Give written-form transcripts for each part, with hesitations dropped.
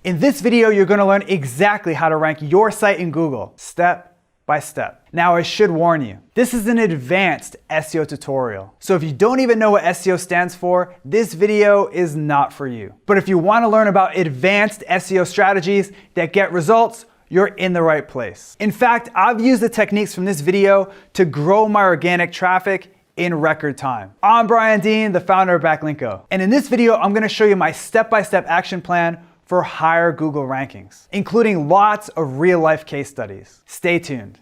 In this video, you're going to learn exactly how to rank your site in Google, step by step. Now, I should warn you, this is an advanced SEO tutorial. So if you don't even know what SEO stands for, this video is not for you. But if you want to learn about advanced SEO strategies that get results, you're in the right place. In fact, I've used the techniques from this video to grow my organic traffic in record time. I'm Brian Dean, the founder of Backlinko. And in this video, I'm going to show you my step-by-step action plan for higher Google rankings, including lots of real-life case studies. Stay tuned.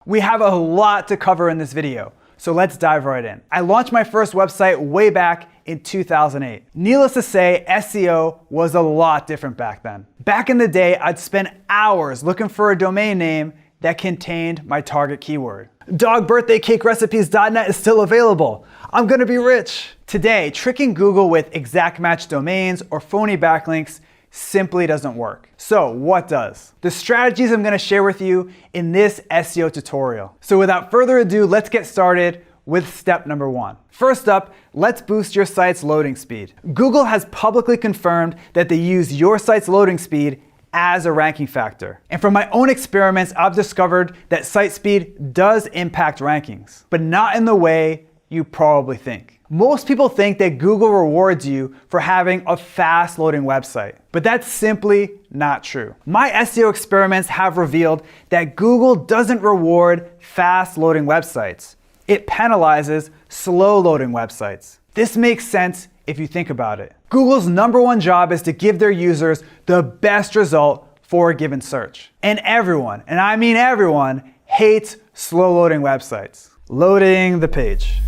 We have a lot to cover in this video, so let's dive right in. I launched my first website way back in 2008. Needless to say, SEO was a lot different back then. Back in the day, I'd spend hours looking for a domain name that contained my target keyword. Dogbirthdaycakerecipes.net is still available. I'm gonna be rich. Today, tricking Google with exact match domains or phony backlinks simply doesn't work. So what does? The strategies I'm gonna share with you in this SEO tutorial. So without further ado, let's get started with step number one. First up, let's boost your site's loading speed. Google has publicly confirmed that they use your site's loading speed as a ranking factor. And from my own experiments, I've discovered that site speed does impact rankings, but not in the way you probably think. Most people think that Google rewards you for having a fast loading website, but that's simply not true. My SEO experiments have revealed that Google doesn't reward fast loading websites. It penalizes slow loading websites. This makes sense if you think about it. Google's #1 job is to give their users the best result for a given search. And everyone, and I mean everyone, hates slow loading websites. Loading the page.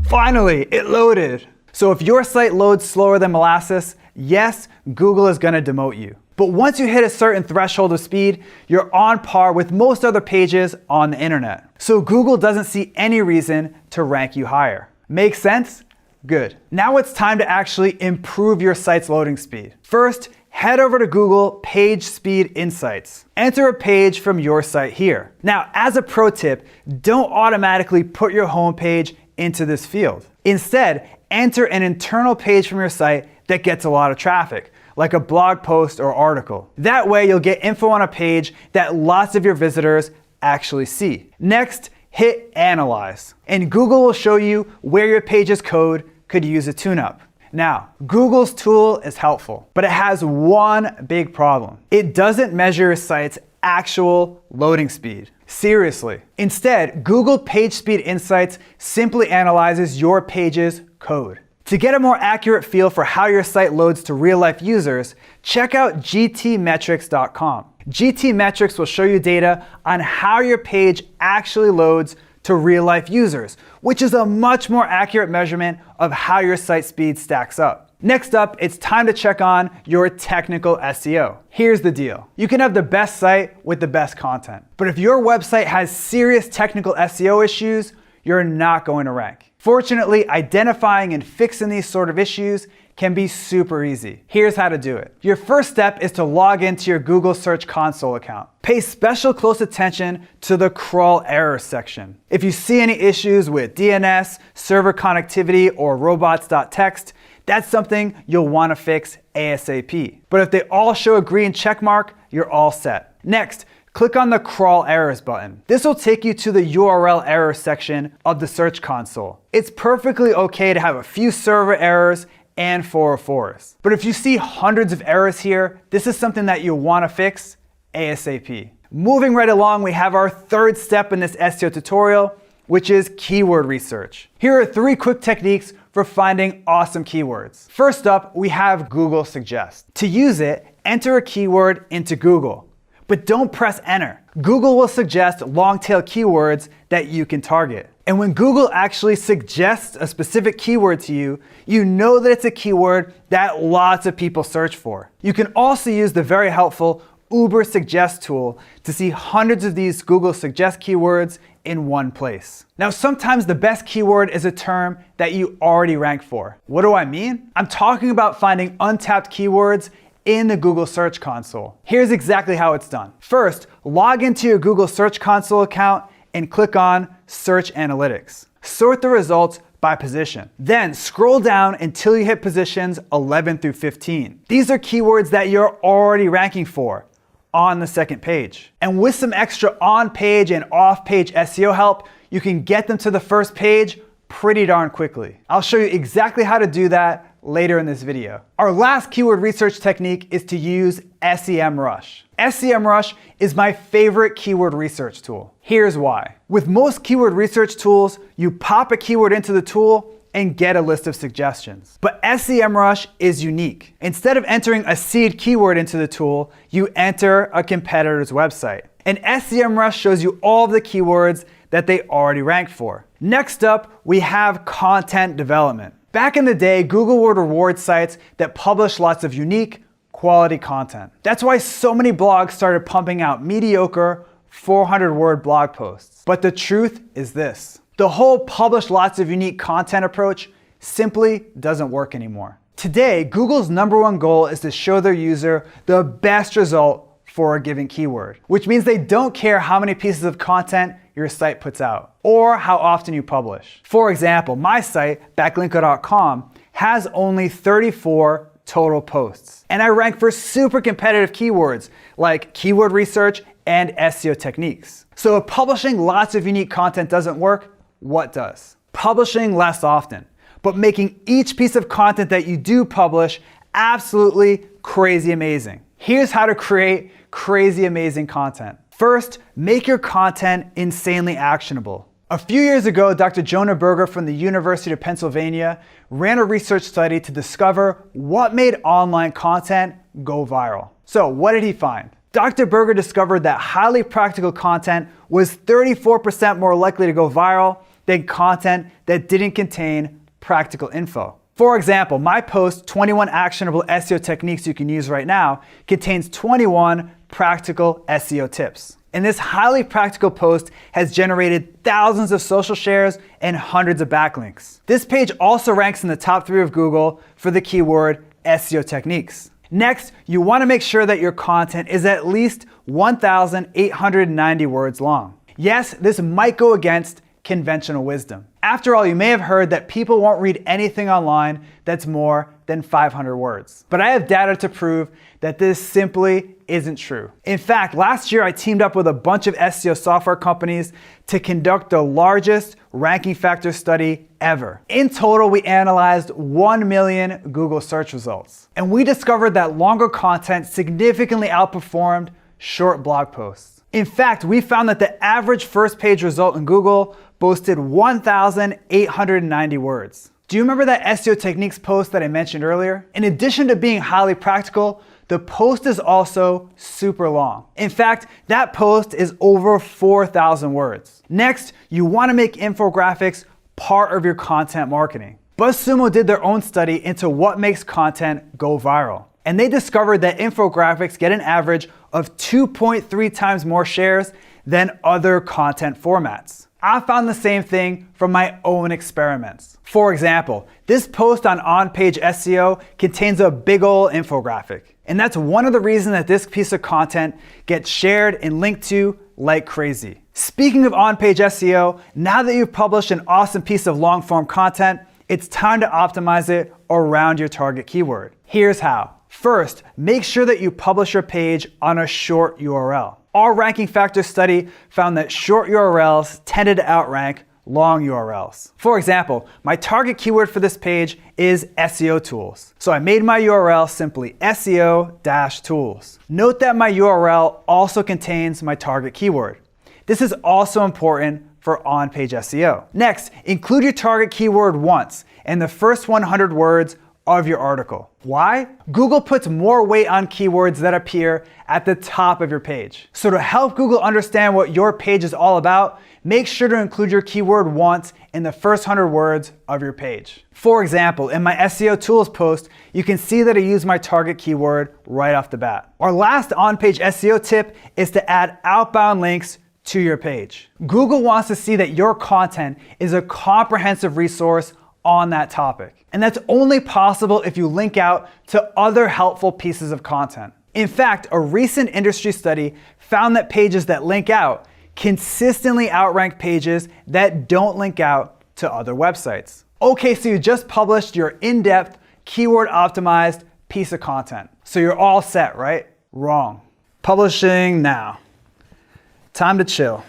Finally, it loaded. So if your site loads slower than molasses, yes, Google is gonna demote you. But once you hit a certain threshold of speed, you're on par with most other pages on the internet. So Google doesn't see any reason to rank you higher. Make sense? Good. Now it's time to actually improve your site's loading speed. First, head over to Google Page Speed Insights. Enter a page from your site here. Now, as a pro tip, don't automatically put your homepage into this field. Instead, enter an internal page from your site that gets a lot of traffic, like a blog post or article. That way you'll get info on a page that lots of your visitors actually see. Next, hit Analyze, and Google will show you where your page's code could use a tune-up. Now, Google's tool is helpful, but it has one big problem. It doesn't measure your site's actual loading speed. Seriously. Instead, Google Page Speed Insights simply analyzes your page's code. To get a more accurate feel for how your site loads to real-life users, check out gtmetrics.com. GTmetrics will show you data on how your page actually loads to real-life users, which is a much more accurate measurement of how your site speed stacks up. Next up, it's time to check on your technical SEO. Here's the deal. You can have the best site with the best content, but if your website has serious technical SEO issues, you're not going to rank. Fortunately, identifying and fixing these sort of issues can be super easy. Here's how to do it. Your first step is to log into your Google Search Console account. Pay special close attention to the crawl errors section. If you see any issues with DNS, server connectivity, or robots.txt, that's something you'll want to fix ASAP. But if they all show a green check mark, you're all set. Next, click on the Crawl Errors button. This will take you to the URL errors section of the Search Console. It's perfectly okay to have a few server errors and 404s. But if you see hundreds of errors here, this is something that you'll want to fix ASAP. Moving right along, we have our third step in this SEO tutorial, which is keyword research. Here are 3 quick techniques for finding awesome keywords. First up, we have Google Suggest. To use it, enter a keyword into Google, but don't press enter. Google will suggest long-tail keywords that you can target. And when Google actually suggests a specific keyword to you, you know that it's a keyword that lots of people search for. You can also use the very helpful Uber Suggest tool to see hundreds of these Google Suggest keywords in one place. Now, sometimes the best keyword is a term that you already rank for. What do I mean? I'm talking about finding untapped keywords in the Google Search Console. Here's exactly how it's done. First, log into your Google Search Console account and click on Search Analytics. Sort the results by position. Then scroll down until you hit positions 11 through 15. These are keywords that you're already ranking for on the second page. And with some extra on-page and off-page SEO help, you can get them to the first page pretty darn quickly. I'll show you exactly how to do that later in this video. Our last keyword research technique is to use SEMrush. SEMrush is my favorite keyword research tool. Here's why. With most keyword research tools, you pop a keyword into the tool and get a list of suggestions. But SEMrush is unique. Instead of entering a seed keyword into the tool, you enter a competitor's website. And SEMrush shows you all of the keywords that they already ranked for. Next up, we have content development. Back in the day, Google would reward sites that publish lots of unique, quality content. That's why so many blogs started pumping out mediocre 400-word blog posts. But the truth is this: the whole publish lots of unique content approach simply doesn't work anymore. Today, Google's #1 goal is to show their user the best result for a given keyword, which means they don't care how many pieces of content your site puts out or how often you publish. For example, my site, backlinko.com, has only 34 total posts, and I rank for super competitive keywords like keyword research and SEO techniques. So if publishing lots of unique content doesn't work, what does? Publishing less often, but making each piece of content that you do publish absolutely crazy amazing. Here's how to create crazy amazing content. First, make your content insanely actionable. A few years ago, Dr. Jonah Berger from the University of Pennsylvania ran a research study to discover what made online content go viral. So what did he find? Dr. Berger discovered that highly practical content was 34% more likely to go viral than content that didn't contain practical info. For example, my post, 21 actionable SEO techniques you can use right now, contains 21 practical SEO tips. And this highly practical post has generated thousands of social shares and hundreds of backlinks. This page also ranks in the top 3 of Google for the keyword SEO techniques. Next, you want to make sure that your content is at least 1,890 words long. Yes, this might go against conventional wisdom. After all, you may have heard that people won't read anything online that's more than 500 words. But I have data to prove that this simply isn't true. In fact, last year I teamed up with a bunch of SEO software companies to conduct the largest ranking factor study ever. In total, we analyzed 1 million Google search results. And we discovered that longer content significantly outperformed short blog posts. In fact, we found that the average first page result in Google boasted 1,890 words. Do you remember that SEO techniques post that I mentioned earlier? In addition to being highly practical, the post is also super long. In fact, that post is over 4,000 words. Next, you want to make infographics part of your content marketing. BuzzSumo did their own study into what makes content go viral. And they discovered that infographics get an average of 2.3 times more shares than other content formats. I found the same thing from my own experiments. For example, this post on-page SEO contains a big ol' infographic. And that's one of the reasons that this piece of content gets shared and linked to like crazy. Speaking of on-page SEO, now that you've published an awesome piece of long-form content, it's time to optimize it around your target keyword. Here's how. First, make sure that you publish your page on a short URL. Our ranking factor study found that short URLs tended to outrank long URLs. For example, my target keyword for this page is SEO tools. So I made my URL simply SEO-tools. Note that my URL also contains my target keyword. This is also important for on-page SEO. Next, include your target keyword once in the first 100 words of your article. Why? Google puts more weight on keywords that appear at the top of your page. So to help Google understand what your page is all about, make sure to include your keyword once in the first 100 words of your page. For example, in my SEO tools post, you can see that I use my target keyword right off the bat. Our last on-page SEO tip is to add outbound links to your page. Google wants to see that your content is a comprehensive resource on that topic. And that's only possible if you link out to other helpful pieces of content. In fact, a recent industry study found that pages that link out consistently outrank pages that don't link out to other websites. Okay, so you just published your in-depth, keyword optimized piece of content. So you're all set, right? Wrong. Publishing now. Time to chill.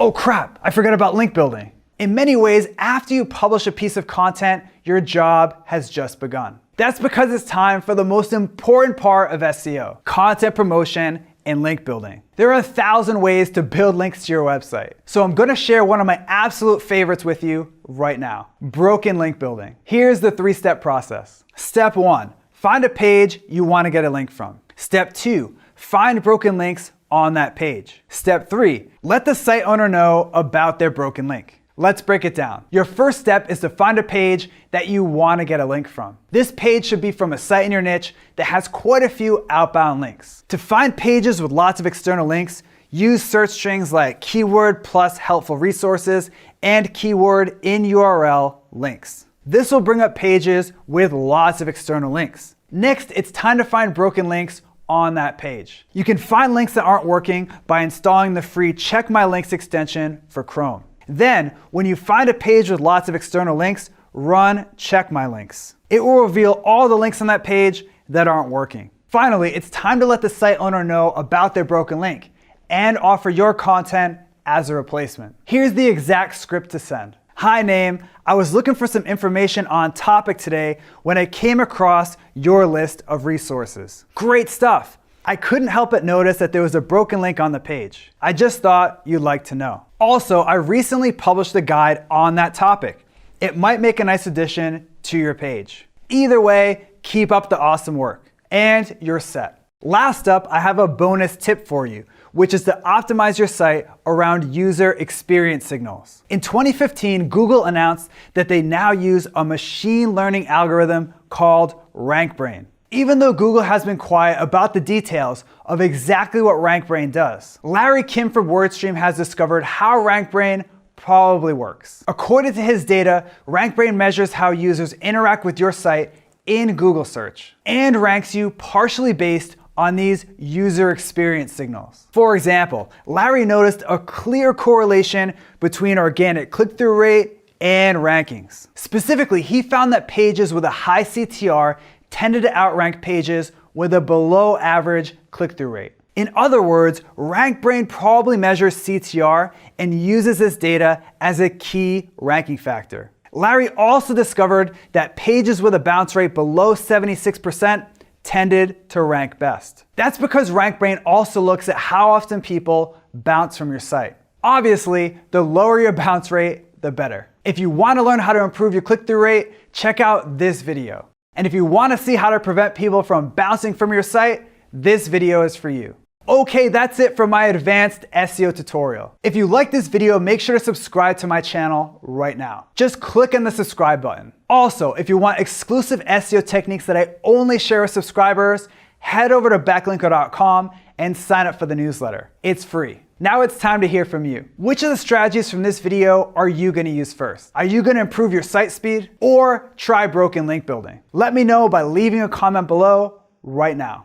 Oh crap, I forgot about link building. In many ways, after you publish a piece of content, your job has just begun. That's because it's time for the most important part of SEO, content promotion and link building. There are 1,000 ways to build links to your website. So I'm gonna share one of my absolute favorites with you right now, broken link building. Here's the 3-step process. Step 1, find a page you wanna get a link from. Step 2, find broken links on that page. Step 3, let the site owner know about their broken link. Let's break it down. Your first step is to find a page that you want to get a link from. This page should be from a site in your niche that has quite a few outbound links. To find pages with lots of external links, use search strings like keyword plus helpful resources and keyword in URL links. This will bring up pages with lots of external links. Next, it's time to find broken links on that page. You can find links that aren't working by installing the free Check My Links extension for Chrome. Then, when you find a page with lots of external links, run Check My Links. It will reveal all the links on that page that aren't working. Finally, it's time to let the site owner know about their broken link and offer your content as a replacement. Here's the exact script to send. Hi name, I was looking for some information on topic today when I came across your list of resources. Great stuff. I couldn't help but notice that there was a broken link on the page. I just thought you'd like to know. Also, I recently published a guide on that topic. It might make a nice addition to your page. Either way, keep up the awesome work. And you're set. Last up, I have a bonus tip for you, which is to optimize your site around user experience signals. In 2015, Google announced that they now use a machine learning algorithm called RankBrain. Even though Google has been quiet about the details of exactly what RankBrain does, Larry Kim from WordStream has discovered how RankBrain probably works. According to his data, RankBrain measures how users interact with your site in Google search and ranks you partially based on these user experience signals. For example, Larry noticed a clear correlation between organic click-through rate and rankings. Specifically, he found that pages with a high CTR tended to outrank pages with a below average click-through rate. In other words, RankBrain probably measures CTR and uses this data as a key ranking factor. Larry also discovered that pages with a bounce rate below 76% tended to rank best. That's because RankBrain also looks at how often people bounce from your site. Obviously, the lower your bounce rate, the better. If you want to learn how to improve your click-through rate, check out this video. And if you want to see how to prevent people from bouncing from your site, this video is for you. Okay, that's it for my advanced SEO tutorial. If you like this video, make sure to subscribe to my channel right now. Just click on the subscribe button. Also, if you want exclusive SEO techniques that I only share with subscribers, head over to backlinko.com and sign up for the newsletter. It's free. Now it's time to hear from you. Which of the strategies from this video are you going to use first? Are you going to improve your site speed or try broken link building? Let me know by leaving a comment below right now.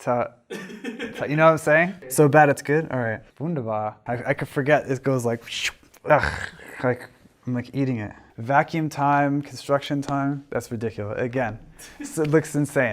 You know what I'm saying? So bad it's good? All right. Wunderbar. I could forget. It goes like, like I'm like eating it. Vacuum time, construction time. That's ridiculous. Again, it looks insane.